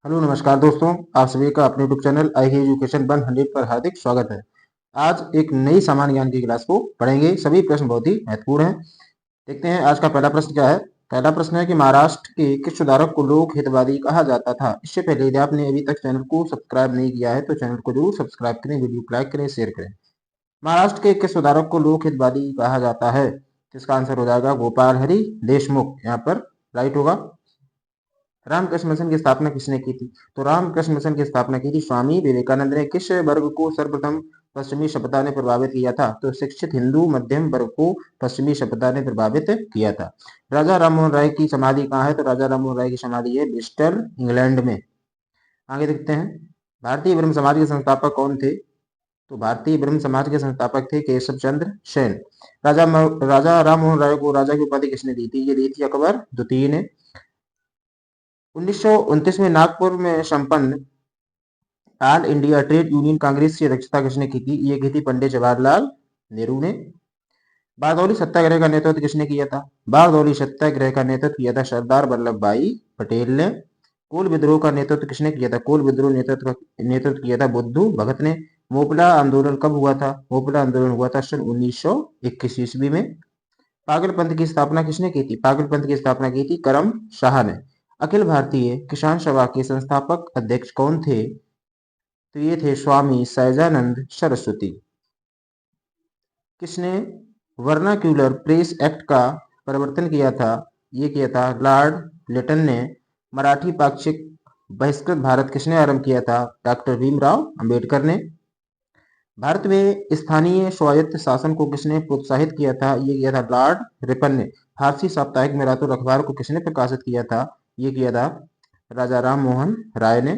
Hello नमस्कार दोस्तों। आप सभी का अपने यूट्यूब चैनल आई एजुकेशन 100 पर हार्दिक स्वागत है। आज एक नई सामान्य ज्ञान की क्लास को पढ़ेंगे। सभी प्रश्न बहुत ही महत्वपूर्ण हैं। देखते हैं आज का पहला प्रश्न क्या है। पहला प्रश्न है कि महाराष्ट्र के किस सुधारक को लोक हितवादी कहा जाता था। इससे पहले यदि आपने अभी तक चैनल को सब्सक्राइब नहीं किया है तो चैनल को जरूर सब्सक्राइब करें, वीडियो को लाइक करें, शेयर करें। महाराष्ट्र के किस सुधारक को लोक हितवादी कहा जाता है। तो इसका आंसर हो जाएगा गोपाल हरि देशमुख। यहाँ पर राइट होगा। रामकृष्ण मिशन की स्थापना किसने की थी। तो रामकृष्ण मिशन की स्थापना की थी स्वामी विवेकानंद ने। किस वर्ग को सर्वप्रथम पश्चिमी सभ्यता ने प्रभावित किया था। तो शिक्षित हिंदू मध्यम वर्ग को पश्चिमी सभ्यता ने प्रभावित किया था। राजा राममोहन राय की समाधि कहाँ है। तो राजा राममोहन राय की समाधि है ब्रिस्टल इंग्लैंड में। आगे देखते हैं भारतीय ब्रह्म समाज के संस्थापक कौन थे। तो भारतीय ब्रह्म समाज के संस्थापक थे केशव चंद्र सेन। राजा राममोहन राय को राजा की उपाधि किसने दी थी। ये दी थी अकबर द्वितीय ने। 1929 में नागपुर में संपन्न all India trade union Congress की अध्यक्षता किसने की थी। ये की थी पंडित जवाहरलाल नेहरू ने। बारदौली सत्याग्रह का नेतृत्व किसने किया था। बारदौली सत्याग्रह का नेतृत्व किया था सरदार वल्लभ भाई पटेल ने। कोल विद्रोह का नेतृत्व किसने किया था। कोल विद्रोह नेतृत्व किया था बुद्धू भगत ने। मोपला आंदोलन कब हुआ था। मोपला आंदोलन हुआ था सन 1921 ईस्वी में। पागल पंथ की स्थापना किसने की थी। पागल पंथ की स्थापना की थी करम शाह ने। अखिल भारतीय किसान सभा के संस्थापक अध्यक्ष कौन थे। तो ये थे स्वामी सहजानंद सरस्वती। किसने वर्नाक्यूलर प्रेस एक्ट का परिवर्तन किया था। ये किया था लॉर्ड लिटन ने। मराठी पाक्षिक बहिष्कृत भारत किसने आरंभ किया था। डॉक्टर भीमराव अंबेडकर ने। भारत में स्थानीय स्वायत्त शासन को किसने प्रोत्साहित किया था। ये किया था लॉर्ड रिपन ने। फारसी साप्ताहिक मिरातुर अखबार को किसने प्रकाशित किया था। ये किया था राजा राम मोहन राय ने।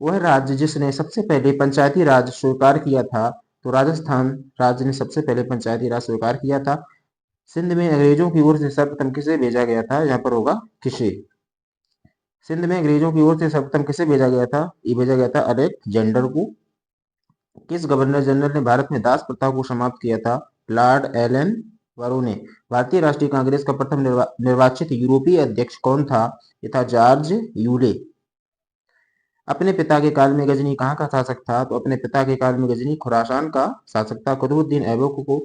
वह राज्य जिसने सबसे पहले पंचायती राज स्वीकार किया था। तो राजस्थान राज्य ने सबसे पहले पंचायती राज स्वीकार किया था। सिंध में अंग्रेजों की ओर से सर्वप्रथम किसे भेजा गया था। यहाँ पर होगा किसे। सिंध में अंग्रेजों की ओर से सर्वप्रथम किसे भेजा गया था। ये भेजा गया था अलेक्जेंडर को। किस गवर्नर जनरल ने भारत में दास प्रथा को समाप्त किया था। लॉर्ड एलन वरो ने। भारतीय राष्ट्रीय कांग्रेस का प्रथम निर्वाचित यूरोपीय अध्यक्ष कौन था। ये था जॉर्ज यूले। अपने पिता के काल में गजनी कहाँ का शासक था। तो अपने पिता के काल में गजनी खुरासान का शासक था। कुतुबुद्दीन ऐबक को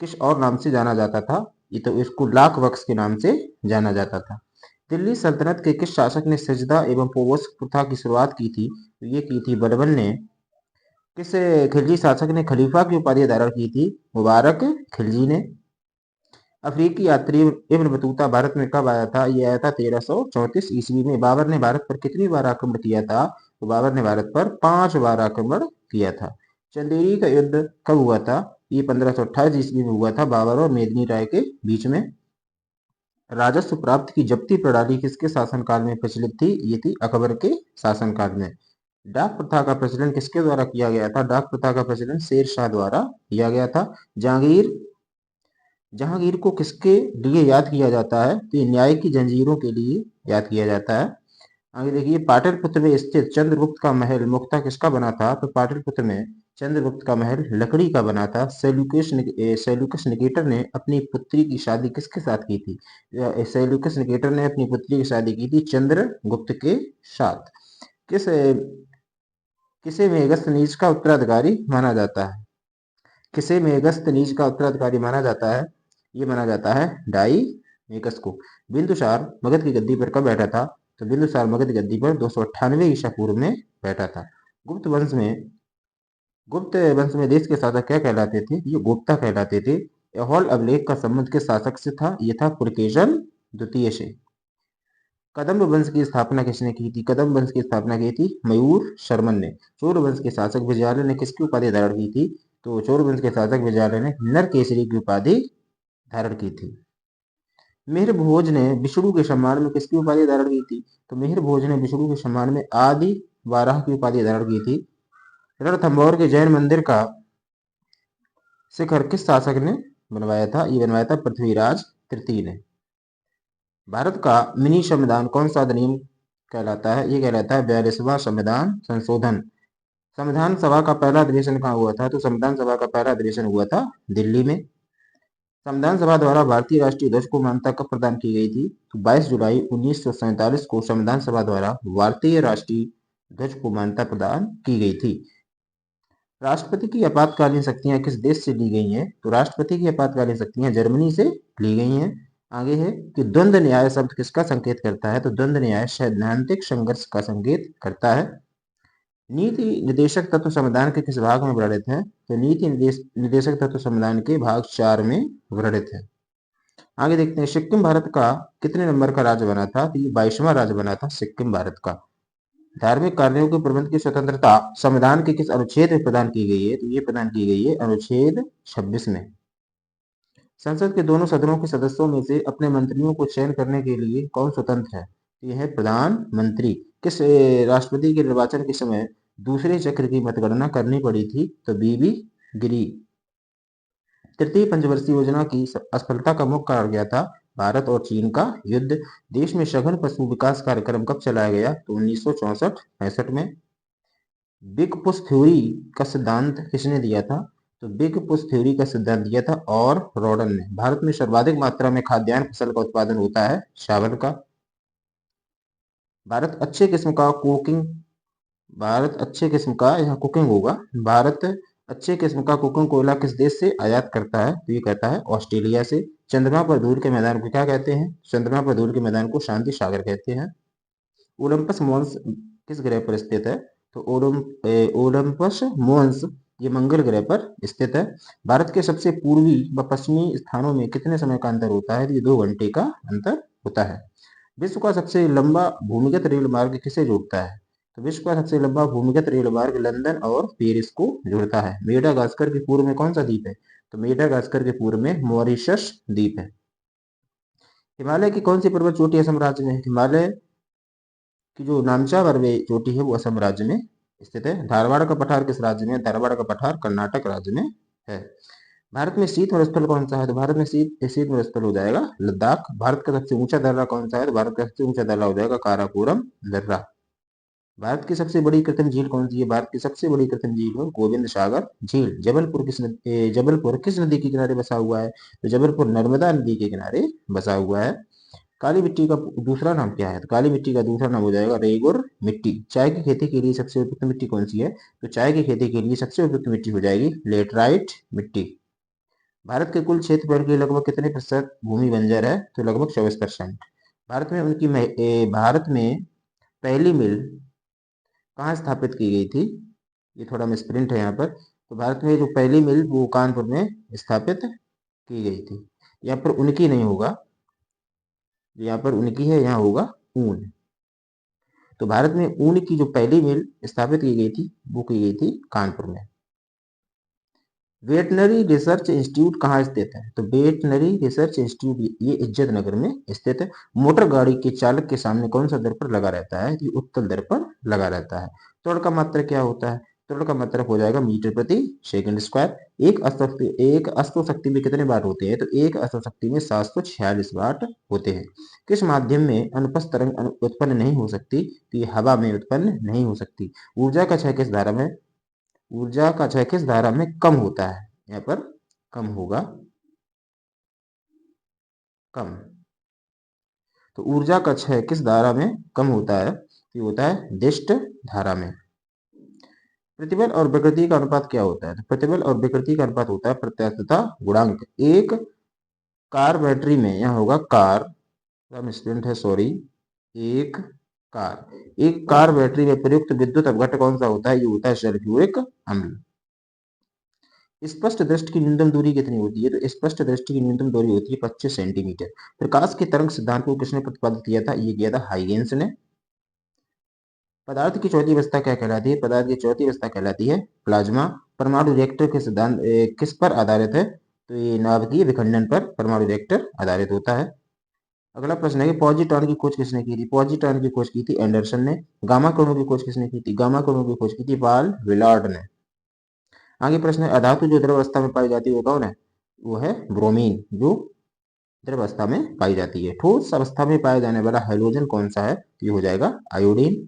किस और नाम से जाना जाता था। ये तो इसको लाख बख्श के नाम से जाना जाता था। दिल्ली सल्तनत के किस शासक ने सजदा एवं पोवस प्रथा की शुरुआत की थी। तो ये की थी बलबन ने। किस खिलजी शासक ने खलीफा की उपाधि धारण की थी। मुबारक खिलजी ने। अफ्रीकी यात्री इब्न बतूता भारत में कब आया था। ये आया था 1334 ईस्वी में। बाबर ने भारत पर कितनी बार आक्रमण किया था। तो बाबर ने भारत पर 5 बार आक्रमण किया था। चंदेरी का युद्ध कब हुआ था। ये 1528 ईस्वी में हुआ था बाबर और मेदिनी राय के बीच में। राजस्व प्राप्त की जब्ती प्रणाली किसके शासनकाल में प्रचलित थी। ये थी अकबर के शासनकाल में। डाक प्रथा का प्रचलन किसके द्वारा किया गया था। डाक प्रथा का प्रचलन शेर शाह द्वारा किया गया था। जहांगीर जहांगीर को किसके लिए याद किया जाता है। तो ये न्याय की जंजीरों के लिए याद किया जाता है। आगे देखिए पाटलिपुत्र में स्थित चंद्रगुप्त का महल मुख्यतः किसका बना था। तो पाटलिपुत्र में चंद्रगुप्त का महल लकड़ी का बना था। सेल्यूकस निकेटर ने अपनी पुत्री की शादी किसके साथ की थी। सेल्यूकस निकेटर ने अपनी पुत्री की शादी की थी चंद्रगुप्त के साथ। किस किसे मेगस्थनीज का उत्तराधिकारी माना जाता है। किसे मेगस्थनीज का उत्तराधिकारी माना जाता है। ये माना जाता है डाई मेगस को। बिंदुसार मगध की गद्दी पर कब बैठा था। तो बिंदुसार मगध की गद्दी पर 298 ईसा पूर्व में बैठा था। गुप्त वंश में देश के शासक क्या कहलाते थे। ये गुप्ता कहलाते थे। लाहौल अभिलेख का संबंध किस शासक से था। ये था पुलकेशन द्वितीय से। कदम्ब वंश की स्थापना किसने की थी। कदम्ब वंश की स्थापना की थी मयूर शर्मन ने। चोर वंश के शासक विजयालय ने किसकी उपाधि धारण की थी। तो चोर वंश के शासक विजयालय ने नर केसरी की उपाधि धारण की थी। मिहिर भोज ने विष्णु के सम्मान में किसकी उपाधि धारण की थी। तो मिहिर भोज ने विष्णु के सम्मान में आदि वाराह की उपाधि धारण की थी। रणथंभौर के जैन मंदिर का शिखर किस शासक ने बनवाया था। ये बनवाया था पृथ्वीराज तृतीय ने। भारत का मिनी संविधान कौन सा अधिनियम कहलाता है। ये कहलाता है 42वां संविधान संशोधन। संविधान सभा का पहला अधिवेशन कहाँ हुआ था। तो संविधान सभा का पहला अधिवेशन हुआ था दिल्ली में। संविधान सभा द्वारा भारतीय राष्ट्रीय ध्वज को मान्यता कब प्रदान की गई थी? तो 22 जुलाई 1947 को संविधान सभा द्वारा भारतीय राष्ट्रीय ध्वज को मान्यता प्रदान की गई थी। राष्ट्रपति की आपातकालीन शक्तियां किस देश से ली गई हैं? तो राष्ट्रपति की आपातकालीन शक्तियां जर्मनी से ली गई हैं। आगे है कि द्वंद्व न्याय शब्द किसका संकेत करता है? तो द्वंद्व न्याय सैद्धांतिक संघर्ष का संकेत करता है। नीति निर्देशक तत्व संविधान के किस भाग में वर्णित है? तो नीति निर्देशक तत्व संविधान के भाग 4 में वर्णित है। आगे देखते हैं, सिक्किम भारत का कितने नंबर का राज्य बना था? तो ये 22वां राज्य बना था सिक्किम भारत का। धार्मिक कार्यों के प्रबंध की स्वतंत्रता संविधान के किस अनुच्छेद में प्रदान की गई है? तो ये प्रदान की गई है अनुच्छेद 26 में। संसद के दोनों सदनों के सदस्यों में से अपने मंत्रियों को चयन करने के लिए कौन स्वतंत्र है? यह है प्रधानमंत्री। किस राष्ट्रपति के निर्वाचन के समय दूसरे चक्र की मतगणना करनी पड़ी थी? तो बीबी गिरी। तृतीय पंचवर्षीय योजना की असफलता का मुख्य कारण क्या था? भारत और चीन का युद्ध। देश में सघन पशु विकास कार्यक्रम कब चलाया गया? तो 1964-65 में। बिग पुश थ्योरी का सिद्धांत किसने दिया था? तो बिग पुश थ्योरी का सिद्धांत दिया था और रॉडन ने। भारत में सर्वाधिक मात्रा में खाद्यान्न फसल का उत्पादन होता है चावल का। भारत अच्छे किस्म का यहाँ कुकिंग होगा। भारत अच्छे किस्म का कुकिंग कोयला किस देश से आयात करता है? तो ये कहता है ऑस्ट्रेलिया से। चंद्रमा पर धूल के मैदान को क्या कहते हैं? चंद्रमा पर धूल के मैदान को शांति सागर कहते हैं। ओलंपस मॉन्स किस ग्रह पर स्थित है? तो ओलंपस मॉन्स ये मंगल ग्रह पर स्थित है। भारत के सबसे पूर्वी व पश्चिमी स्थानों में कितने समय का अंतर होता है? ये 2 घंटे का अंतर होता है। विश्व का सबसे लंबा भूमिगत रेल मार्ग किसे जोड़ता है? तो विश्व का सबसे लंबा भूमिगत रेल मार्ग लंदन और पेरिस को जोड़ता है। मेडागास्कर के पूर्व में कौन सा द्वीप है? तो मेडागास्कर के पूर्व में मॉरिशस द्वीप है। हिमालय की कौन सी पर्वत चोटी असम राज्य में है? हिमालय की जो नामचा पर्वत चोटी है वो असम राज्य में स्थित है। धारवाड़ का पठार किस राज्य में? धारवाड़ का पठार कर्नाटक राज्य में है। भारत में शीत मरुस्थल कौन सा है? तो भारत में शीत मरुस्थल हो जाएगा लद्दाख। भारत का सबसे ऊंचा दर्रा कौन सा है? तो भारत का सबसे ऊंचा दर्रा हो जाएगा काराकोरम दर्रा। भारत की सबसे बड़ी कृत्रिम झील कौन सी है? भारत की सबसे बड़ी कृत्रिम झील है गोविंद सागर झील। जबलपुर किस नदी के किनारे बसा हुआ है? तो जबलपुर नर्मदा नदी के किनारे बसा हुआ है। काली मिट्टी का दूसरा नाम क्या है? तो काली मिट्टी का दूसरा नाम हो जाएगा रेगुर मिट्टी। चाय की खेती के लिए सबसे उपयुक्त मिट्टी कौन सी है? तो चाय की खेती के लिए सबसे उपयुक्त मिट्टी हो जाएगी लेटराइट मिट्टी। भारत के कुल क्षेत्रफल के लगभग कितने प्रतिशत भूमि बंजर है? तो लगभग 24%। भारत में पहली मिल कहाँ स्थापित की गई थी? ये थोड़ा मिसप्रिंट है यहाँ पर। तो भारत में जो पहली मिल वो कानपुर में स्थापित की गई थी। यहाँ पर उनकी नहीं होगा, यहाँ पर उनकी है, यहाँ होगा ऊन। तो भारत में ऊन की जो पहली मिल स्थापित की गई थी वो की गई थी कानपुर में। वेटनरी रिसर्च इंस्टीट्यूट कहाँ स्थित है? तो वेटनरी रिसर्च इंस्टीट्यूट ये इज्जत नगर में स्थित है। मोटर गाड़ी के चालक के सामने कौन सा दर पर लगा रहता है? ये उत्तल दर पर लगा रहता है। त्वरण का मात्रक क्या होता है? त्वरण का मात्रक हो जाएगा मीटर प्रति सेकंड स्क्वायर। एक अश्वशक्ति में कितने वाट होते हैं? तो एक अश्वशक्ति में 746 वाट होते हैं। किस माध्यम में अनुप्रस्थ तरंग उत्पन्न नहीं हो सकती? तो ये हवा में उत्पन्न नहीं हो सकती। ऊर्जा का क्षय किस धारा में? ऊर्जा का क्षय किस धारा में कम होता है? यहाँ पर कम होगा, कम। तो ऊर्जा का क्षय किस धारा में कम होता है? ये होता है दिष्ट धारा में। प्रतिबल और विकृति का अनुपात क्या होता है? तो प्रतिबल और विकृति का अनुपात होता है प्रत्यास्थता गुणांक। एक कार बैटरी में, यहाँ होगा कार, स्टूडेंट है सॉरी, एक कार बैटरी में प्रयुक्त विद्युत अपघट्ट कौन सा होता है? ये होता है सल्फ्यूरिक अम्ल। स्पष्ट दृष्टि की न्यूनतम दूरी कितनी होती है? तो स्पष्ट दृष्टि की न्यूनतम दूरी होती है 25 सेंटीमीटर। प्रकाश के तरंग सिद्धांत को किसने प्रतिपादित किया था? ये किया था हाइगेंस ने। पदार्थ की चौथी अवस्था क्या कहलाती है? पदार्थ की चौथी अवस्था कहलाती है प्लाज्मा। परमाणु रिएक्टर के सिद्धांत किस पर आधारित है? तो ये नाभिकीय विखंडन पर परमाणु रिएक्टर आधारित होता है। अगला प्रश्न है कि पॉजिट्रॉन की खोज किसने की थी? पॉजिट्रॉन की खोज की थी एंडरसन ने। गामा कणों की खोज किसने की थी? गामा कणों की खोज की थी पाल विलार्ड ने। आगे प्रश्न है, अधातु जो द्रव अवस्था में पाई जाती है वो कौन है? वो है ब्रोमीन, जो द्रव अवस्था में पाई जाती है। ठोस अवस्था में पाया जाने वाला हाइड्रोजन कौन सा है? ये हो जाएगा आयोडीन।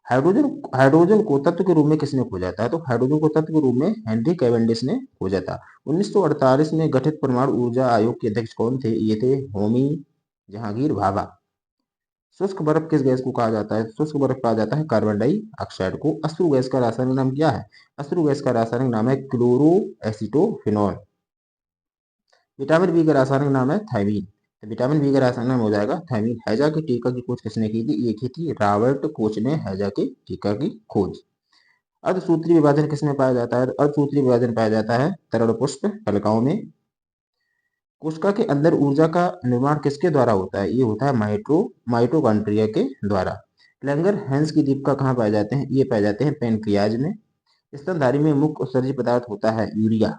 हाइड्रोजन हाइड्रोजन को तत्व के रूप में किसने खोजा था? तो हाइड्रोजन को तत्व के रूप में हेनरी कैवेंडिश ने खोजा था। 1948 में गठित परमाणु ऊर्जा आयोग के अध्यक्ष कौन थे? ये थे होमी जहांगीर भाभा। शुष्क बर्फ किस गैस को कहा जाता है? शुष्क बर्फ कहा जाता है कार्बन डाइऑक्साइड को। अश्रु गैस का रासायनिक नाम क्या है? अश्रु गैस का रासायनिक नाम है क्लोरो एसिटोफिनॉल। विटामिन बी का रासायनिक नाम है थायमीन। तो विटामिन बी का रासायनिक नाम हो जाएगा थायमीन। हैजा के टीका की खोज किसने की थी? ये की थी रॉबर्ट कोच ने हैजा के टीका की खोज। अर्धसूत्रीय विभाजन किसमें पाया जाता है? अर्धसूत्रीय विभाजन पाया जाता है तरल पुष्प कलिकाओं में। कोशिका के अंदर ऊर्जा का निर्माण किसके द्वारा होता है? ये होता है माइटोकॉन्ड्रिया के द्वारा। लैंगर हैंस की दीपिका कहाँ पाए जाते हैं? ये पाए जाते हैं पेनक्रियाज में। स्तनधारी में मुख्य उत्सर्जित पदार्थ होता है यूरिया।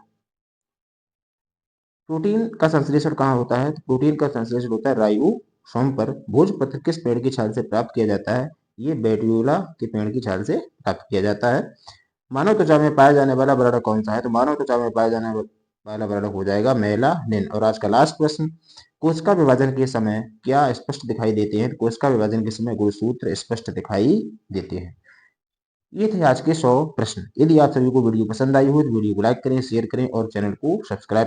प्रोटीन का संश्लेषण कहाँ होता है? तो प्रोटीन का संश्लेषण होता है राइबोसोम पर। भोजपत्र किस पेड़ की छाल से प्राप्त किया जाता है? ये बेटियोला के पेड़ की छाल से प्राप्त किया जाता है। मानव त्वचा में पाया जाने वाला वर्णक कौन सा है? तो मानव त्वचा में पाया जाने वाला वर्णक हो जाएगा मेलानिन। और आज का लास्ट प्रश्न, कोशिका विभाजन के समय क्या स्पष्ट दिखाई देते हैं? तो कोशिका विभाजन के समय गुणसूत्र स्पष्ट दिखाई देते हैं। ये थे आज के 100 प्रश्न। यदि आप सभी को वीडियो पसंद आई हो तो वीडियो को लाइक करें, शेयर करें और चैनल को सब्सक्राइब